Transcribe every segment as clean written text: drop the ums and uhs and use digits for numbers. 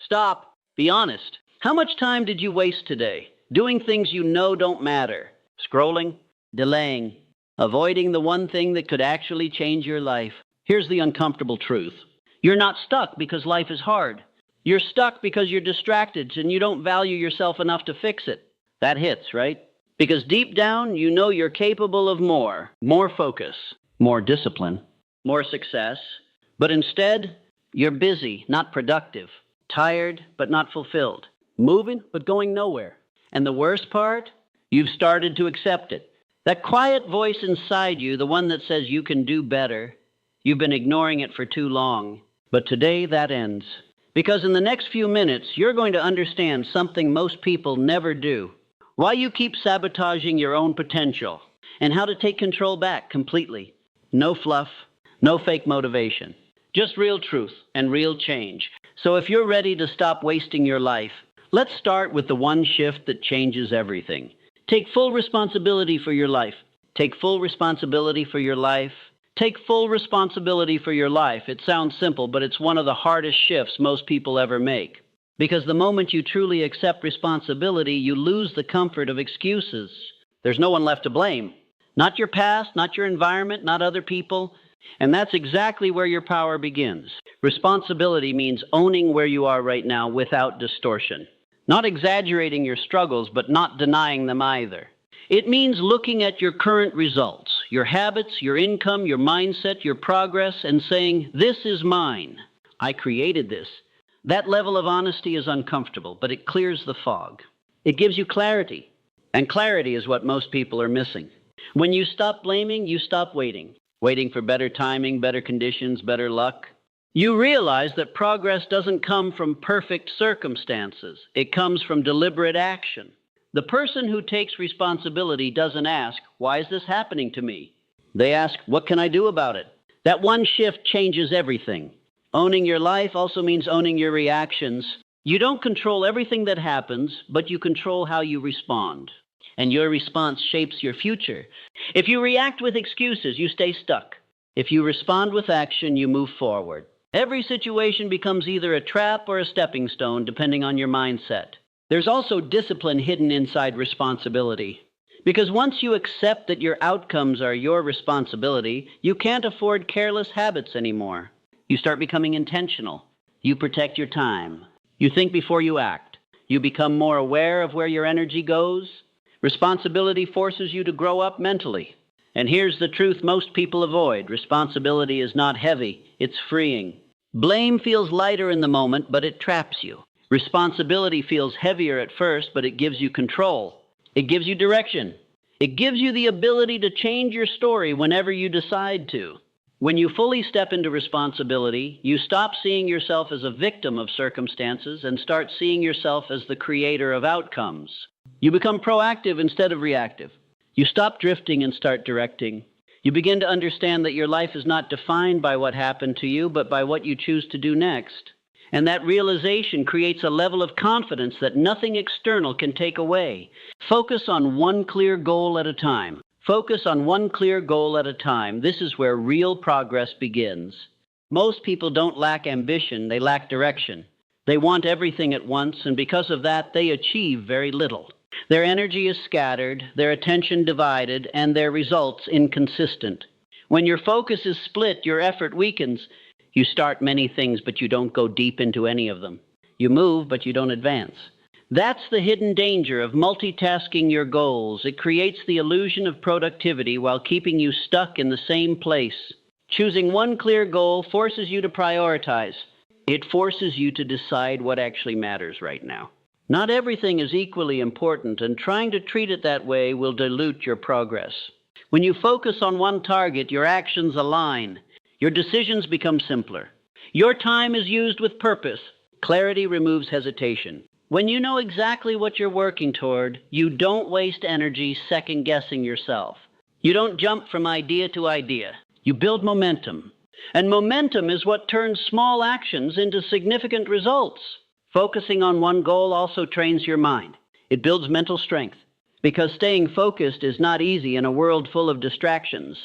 Stop. Be honest. How much time did you waste today? Doing things you know don't matter. Scrolling, delaying, avoiding the one thing that could actually change your life. Here's the uncomfortable truth. You're not stuck because life is hard. You're stuck because you're distracted and you don't value yourself enough to fix it. That hits, right? Because deep down, you know you're capable of more. More focus, more discipline, more success. But instead, you're busy, not productive. Tired, but not fulfilled. Moving, but going nowhere. And the worst part? You've started to accept it. That quiet voice inside you, the one that says you can do better, you've been ignoring it for too long. But today that ends. Because in the next few minutes, you're going to understand something most people never do. Why you keep sabotaging your own potential, and how to take control back completely. No fluff, no fake motivation. Just real truth and real change. So if you're ready to stop wasting your life, let's start with the one shift that changes everything. Take full responsibility for your life. Take full responsibility for your life. Take full responsibility for your life. It sounds simple, but it's one of the hardest shifts most people ever make. Because the moment you truly accept responsibility, you lose the comfort of excuses. There's no one left to blame. Not your past, not your environment, not other people. And that's exactly where your power begins. Responsibility means owning where you are right now without distortion. Not exaggerating your struggles, but not denying them either. It means looking at your current results, your habits, your income, your mindset, your progress, and saying, this is mine. I created this. That level of honesty is uncomfortable, but it clears the fog. It gives you clarity. And clarity is what most people are missing. When you stop blaming, you stop waiting. Waiting for better timing, better conditions, better luck. You realize that progress doesn't come from perfect circumstances. It comes from deliberate action. The person who takes responsibility doesn't ask, why is this happening to me? They ask, what can I do about it? That one shift changes everything. Owning your life also means owning your reactions. You don't control everything that happens, but you control how you respond. And your response shapes your future. If you react with excuses, you stay stuck. If you respond with action, you move forward. Every situation becomes either a trap or a stepping stone, depending on your mindset. There's also discipline hidden inside responsibility. Because once you accept that your outcomes are your responsibility, you can't afford careless habits anymore. You start becoming intentional. You protect your time. You think before you act. You become more aware of where your energy goes. Responsibility forces you to grow up mentally. And here's the truth most people avoid. Responsibility is not heavy. It's freeing. Blame feels lighter in the moment, but it traps you. Responsibility feels heavier at first, but it gives you control. It gives you direction. It gives you the ability to change your story whenever you decide to. When you fully step into responsibility, you stop seeing yourself as a victim of circumstances and start seeing yourself as the creator of outcomes. You become proactive instead of reactive. You stop drifting and start directing. You begin to understand that your life is not defined by what happened to you, but by what you choose to do next. And that realization creates a level of confidence that nothing external can take away. Focus on one clear goal at a time. Focus on one clear goal at a time. This is where real progress begins. Most people don't lack ambition, they lack direction. They want everything at once, and because of that, they achieve very little. Their energy is scattered, their attention divided, and their results inconsistent. When your focus is split, your effort weakens. You start many things, but you don't go deep into any of them. You move, but you don't advance. That's the hidden danger of multitasking your goals. It creates the illusion of productivity while keeping you stuck in the same place. Choosing one clear goal forces you to prioritize. It forces you to decide what actually matters right now. Not everything is equally important, and trying to treat it that way will dilute your progress. When you focus on one target, your actions align. Your decisions become simpler. Your time is used with purpose. Clarity removes hesitation. When you know exactly what you're working toward, you don't waste energy second-guessing yourself. You don't jump from idea to idea. You build momentum. And momentum is what turns small actions into significant results. Focusing on one goal also trains your mind. It builds mental strength. Because staying focused is not easy in a world full of distractions.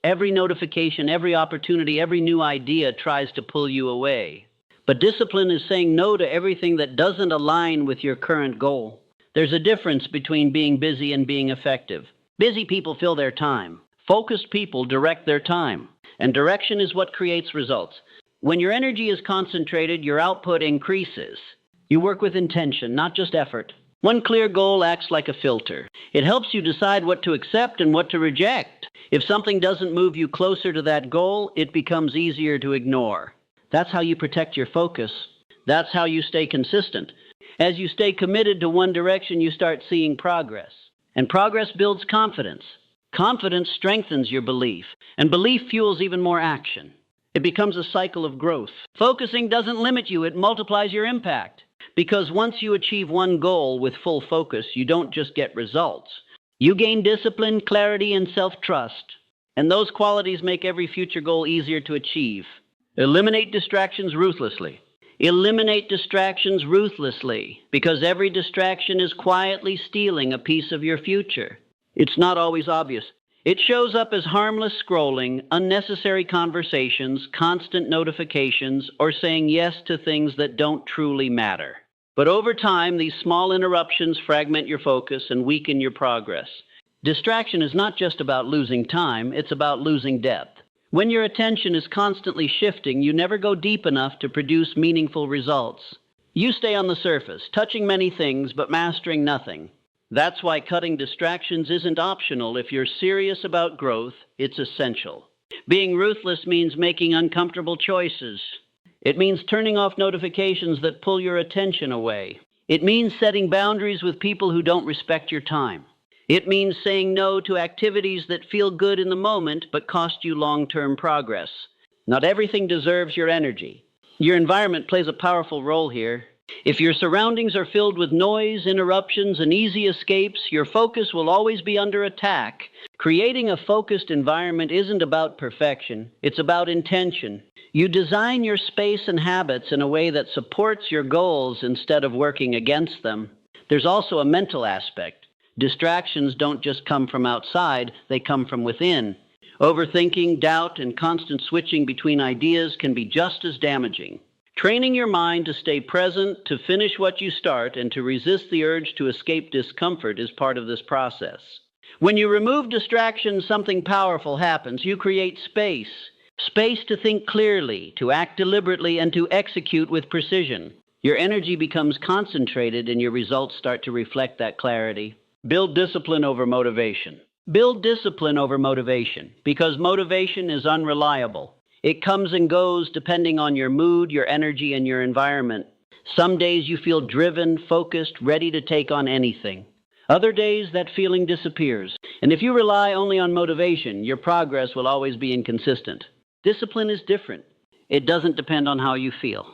Every notification, every opportunity, every new idea tries to pull you away. But discipline is saying no to everything that doesn't align with your current goal. There's a difference between being busy and being effective. Busy people fill their time. Focused people direct their time. And direction is what creates results. When your energy is concentrated, your output increases. You work with intention, not just effort. One clear goal acts like a filter. It helps you decide what to accept and what to reject. If something doesn't move you closer to that goal, it becomes easier to ignore. That's how you protect your focus. That's how you stay consistent. As you stay committed to one direction, you start seeing progress. And progress builds confidence. Confidence strengthens your belief, and belief fuels even more action. It becomes a cycle of growth. Focusing doesn't limit you, it multiplies your impact. Because once you achieve one goal with full focus, you don't just get results. You gain discipline, clarity, and self-trust. And those qualities make every future goal easier to achieve. Eliminate distractions ruthlessly. Eliminate distractions ruthlessly, because every distraction is quietly stealing a piece of your future. It's not always obvious. It shows up as harmless scrolling, unnecessary conversations, constant notifications, or saying yes to things that don't truly matter. But over time, these small interruptions fragment your focus and weaken your progress. Distraction is not just about losing time, it's about losing depth. When your attention is constantly shifting, you never go deep enough to produce meaningful results. You stay on the surface, touching many things but mastering nothing. That's why cutting distractions isn't optional. If you're serious about growth, it's essential. Being ruthless means making uncomfortable choices. It means turning off notifications that pull your attention away. It means setting boundaries with people who don't respect your time. It means saying no to activities that feel good in the moment but cost you long-term progress. Not everything deserves your energy. Your environment plays a powerful role here. If your surroundings are filled with noise, interruptions, and easy escapes, your focus will always be under attack. Creating a focused environment isn't about perfection, it's about intention. You design your space and habits in a way that supports your goals instead of working against them. There's also a mental aspect. Distractions don't just come from outside, they come from within. Overthinking, doubt, and constant switching between ideas can be just as damaging. Training your mind to stay present, to finish what you start, and to resist the urge to escape discomfort is part of this process. When you remove distractions, something powerful happens. You create space. Space to think clearly, to act deliberately, and to execute with precision. Your energy becomes concentrated and your results start to reflect that clarity. Build discipline over motivation. Build discipline over motivation, because motivation is unreliable. It comes and goes depending on your mood, your energy, and your environment. Some days you feel driven, focused, ready to take on anything. Other days that feeling disappears. And if you rely only on motivation, your progress will always be inconsistent. Discipline is different. It doesn't depend on how you feel.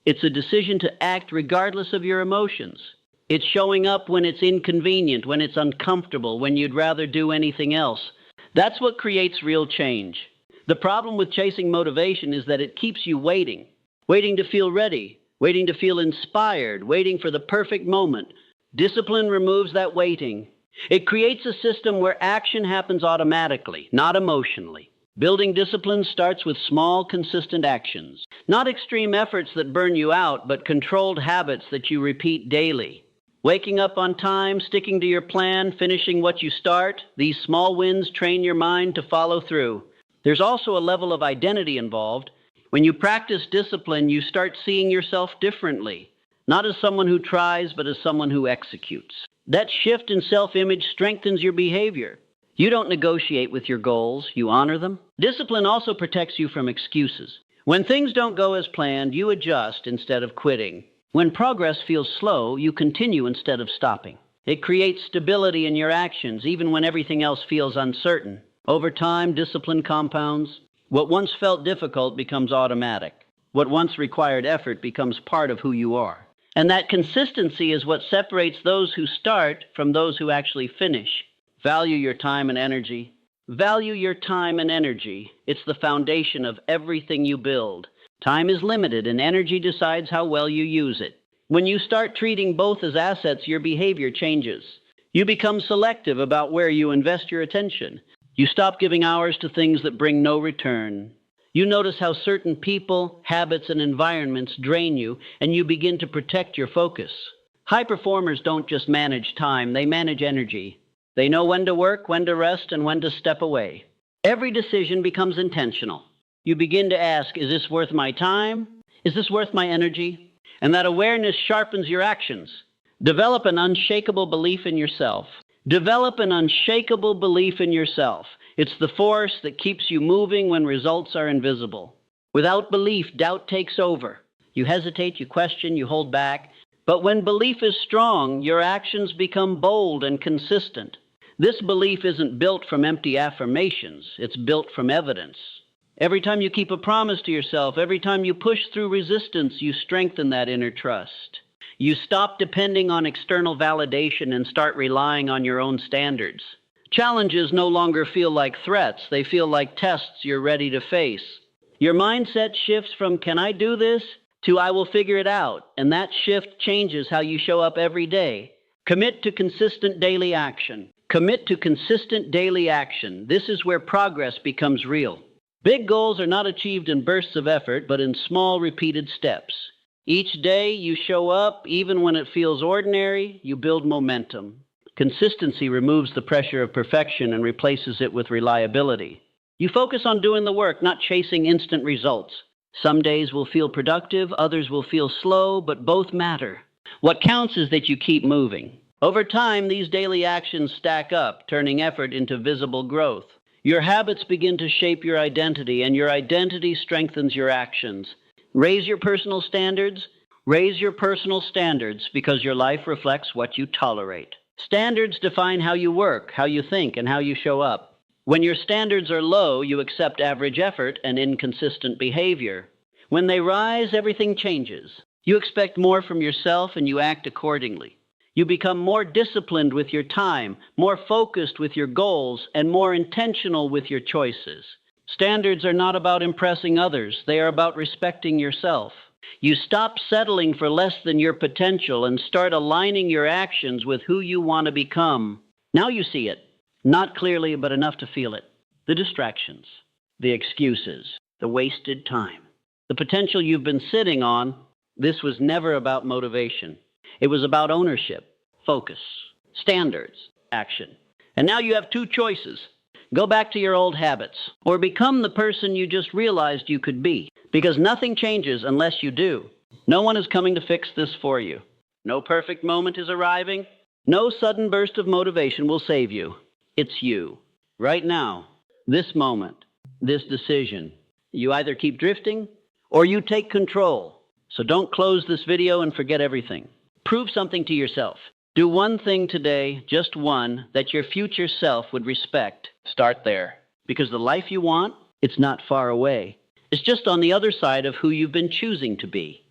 It's a decision to act regardless of your emotions. It's showing up when it's inconvenient, when it's uncomfortable, when you'd rather do anything else. That's what creates real change. The problem with chasing motivation is that it keeps you waiting. Waiting to feel ready, waiting to feel inspired, waiting for the perfect moment. Discipline removes that waiting. It creates a system where action happens automatically, not emotionally. Building discipline starts with small, consistent actions. Not extreme efforts that burn you out, but controlled habits that you repeat daily. Waking up on time, sticking to your plan, finishing what you start, these small wins train your mind to follow through. There's also a level of identity involved. When you practice discipline, you start seeing yourself differently, not as someone who tries, but as someone who executes. That shift in self-image strengthens your behavior. You don't negotiate with your goals, you honor them. Discipline also protects you from excuses. When things don't go as planned, you adjust instead of quitting. When progress feels slow, you continue instead of stopping. It creates stability in your actions, even when everything else feels uncertain. Over time, discipline compounds. What once felt difficult becomes automatic. What once required effort becomes part of who you are. And that consistency is what separates those who start from those who actually finish. Value your time and energy. Value your time and energy. It's the foundation of everything you build. Time is limited and energy decides how well you use it. When you start treating both as assets, your behavior changes. You become selective about where you invest your attention. You stop giving hours to things that bring no return. You notice how certain people, habits, and environments drain you, and you begin to protect your focus. High performers don't just manage time, they manage energy. They know when to work, when to rest, and when to step away. Every decision becomes intentional. You begin to ask, is this worth my time? Is this worth my energy? And that awareness sharpens your actions. Develop an unshakable belief in yourself. Develop an unshakable belief in yourself. It's the force that keeps you moving when results are invisible. Without belief, doubt takes over. You hesitate, you question, you hold back. But when belief is strong, your actions become bold and consistent. This belief isn't built from empty affirmations. It's built from evidence. Every time you keep a promise to yourself, every time you push through resistance, you strengthen that inner trust. You stop depending on external validation and start relying on your own standards. Challenges no longer feel like threats. They feel like tests you're ready to face. Your mindset shifts from, can I do this, to I will figure it out. And that shift changes how you show up every day. Commit to consistent daily action. Commit to consistent daily action. This is where progress becomes real. Big goals are not achieved in bursts of effort, but in small, repeated steps. Each day you show up, even when it feels ordinary, you build momentum. Consistency removes the pressure of perfection and replaces it with reliability. You focus on doing the work, not chasing instant results. Some days will feel productive, others will feel slow, but both matter. What counts is that you keep moving. Over time, these daily actions stack up, turning effort into visible growth. Your habits begin to shape your identity, and your identity strengthens your actions. Raise your personal standards. Raise your personal standards because your life reflects what you tolerate. Standards define how you work, how you think, and how you show up. When your standards are low, you accept average effort and inconsistent behavior. When they rise, everything changes. You expect more from yourself and you act accordingly. You become more disciplined with your time, more focused with your goals, and more intentional with your choices. Standards are not about impressing others. They are about respecting yourself. You stop settling for less than your potential and start aligning your actions with who you want to become. Now you see it. Not clearly, but enough to feel it. The distractions, the excuses, the wasted time, the potential you've been sitting on. This was never about motivation. It was about ownership, focus, standards, action. And now you have two choices. Go back to your old habits, or become the person you just realized you could be. Because nothing changes unless you do. No one is coming to fix this for you. No perfect moment is arriving. No sudden burst of motivation will save you. It's you. Right now, this moment, this decision. You either keep drifting, or you take control. So don't close this video and forget everything. Prove something to yourself. Do one thing today, just one, that your future self would respect. Start there. Because the life you want, it's not far away. It's just on the other side of who you've been choosing to be.